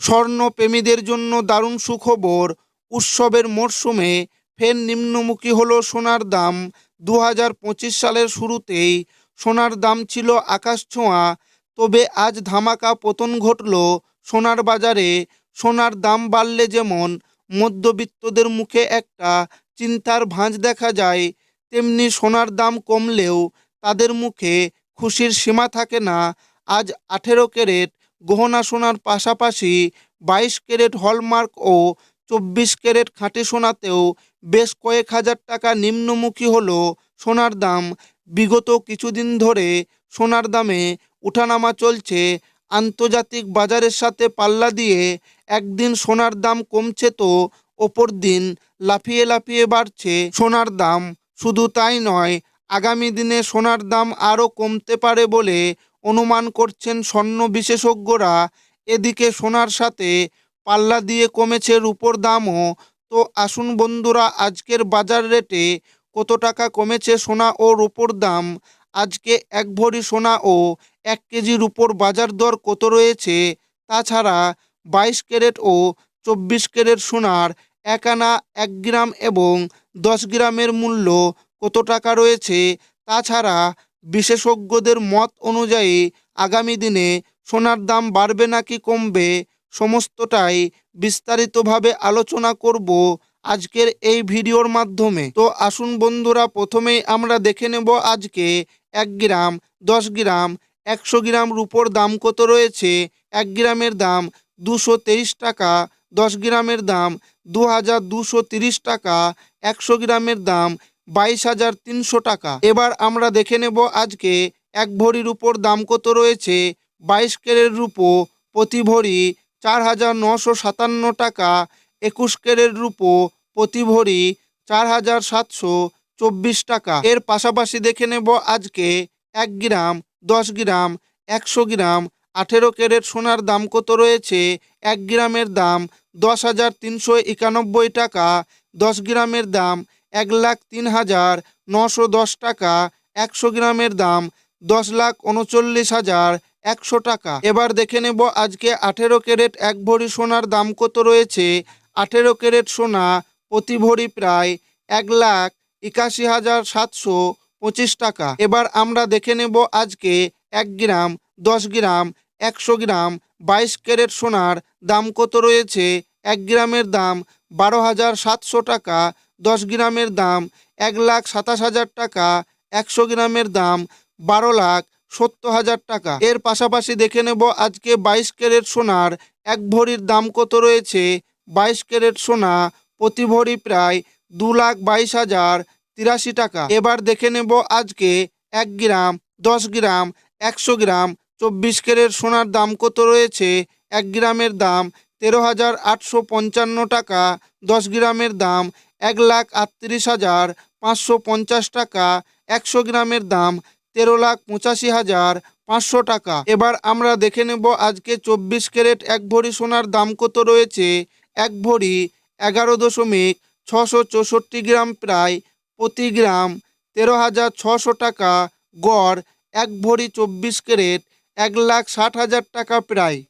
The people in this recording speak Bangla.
স্বর্ণপ্রেমীদের জন্য দারুণ সুখবর। উৎসবের মরশুমে ফের নিম্নমুখী হলো সোনার দাম। 2025 সালের শুরুতেই সোনার দাম ছিল আকাশছোঁয়া, তবে আজ ধামাকা পতন ঘটল সোনার বাজারে। সোনার দাম বাড়লে যেমন মধ্যবিত্তদের মুখে একটা চিন্তার ভাঁজ দেখা যায়, তেমনি সোনার দাম কমলেও তাদের মুখে খুশির সীমা থাকে না। আজ 18 ক্যারেট গহনা সোনার পাশাপাশি 22 ক্যারেট হলমার্ক ও 24 ক্যারেট খাঁটি সোনাতেও বেশ কয়েক হাজার টাকা নিম্নমুখী হলো সোনার দাম। বিগত কিছুদিন ধরে সোনার দামে ওঠানামা চলছে। আন্তর্জাতিক বাজারের সাথে পাল্লা দিয়ে একদিন সোনার দাম কমছে তো অপর দিন লাফিয়ে লাফিয়ে বাড়ছে সোনার দাম। শুধু তাই নয়, আগামী দিনে সোনার দাম আরও কমতে পারে বলে অনুমান করছেন স্বর্ণ বিশেষজ্ঞরা। এদিকে সোনার সাথে পাল্লা দিয়ে কমেছে রূপোর দামও। তো আসুন বন্ধুরা, আজকের বাজার রেটে কত টাকা কমেছে সোনা ও রূপোর দাম, আজকে 1 ভরি সোনা ও 1 কেজি রূপোর বাজার দর কত রয়েছে, তাছাড়া 22 ক্যারেট ও 24 ক্যারেট সোনার 1 আনা 1 গ্রাম এবং 10 গ্রামের মূল্য কত টাকা রয়েছে, তাছাড়া বিশেষজ্ঞদের মত অনুযায়ী আগামী দিনে সোনার দাম বাড়বে নাকি কমবে, সমস্তটাই বিস্তারিতভাবে আলোচনা করব আজকের এই ভিডিওর মাধ্যমে। তো আসুন বন্ধুরা, প্রথমেই আমরা দেখে নেব আজকে 1 গ্রাম, 10 গ্রাম, 100 গ্রাম রূপোর দাম কত রয়েছে। 1 গ্রামের দাম 223 টাকা, 10 গ্রামের দাম 2230 টাকা, 100 গ্রামের দাম 22,300 টাকা। এবার আমরা দেখে নেব আজকে 1 ভরি রূপোর দাম কত রয়েছে। 22 ক্যারেট রূপো প্রতি ভরি 4,957 টাকা, 21 ক্যারেট রূপো প্রতি ভরি 4,724 টাকা। এর পাশাপাশি দেখে নেব আজকে 1 গ্রাম, 10 গ্রাম, 100 গ্রাম, 18 ক্যারেট সোনার দাম কত রয়েছে। 1 গ্রামের দাম 10,391 টাকা, 10 গ্রামের দাম 1,03,910 টাকা, 100 গ্রামের দাম 10,39,100 টাকা। এবার দেখে নেব আজকে 18 ক্যারেট 1 ভরি সোনার দাম কত রয়েছে। 18 ক্যারেট সোনা প্রতি ভরি প্রায় 1,81,725 টাকা। এবার আমরা দেখে নেব আজকে 1 গ্রাম, 10 গ্রাম, 100 গ্রাম, 22 ক্যারেট সোনার দাম কত রয়েছে। 1 গ্রামের দাম 12,700 টাকা, 10 গ্রামের দাম 1,27,000 টাকা, 100 গ্রামের দাম 12,70,000 টাকা। এর পাশাপাশি দেখে নেব আজকে 22 ক্যারেট সোনার 1 ভরির দাম কত রয়েছে। 22 ক্যারেট সোনা প্রতি ভরি প্রায় 2,22,083 টাকা। এবার দেখে নেব আজকে 1 গ্রাম, 10 গ্রাম, 100 গ্রাম, 24 ক্যারেট সোনার দাম কত রয়েছে। 1 গ্রামের দাম 13,855 টাকা, 10 গ্রামের দাম 1,38,550 টাকা, 100 গ্রামের দাম 13,85,500 টাকা। এবার আমরা দেখে নেব আজকে 24 ক্যারেট 1 ভরি সোনার দাম কত রয়েছে। 1 ভরি 11.664 গ্রাম, প্রায় প্রতি গ্রাম 13,600 টাকা, গড় 1 ভরি 24 ক্যারেট 1,60,000 টাকা প্রায়।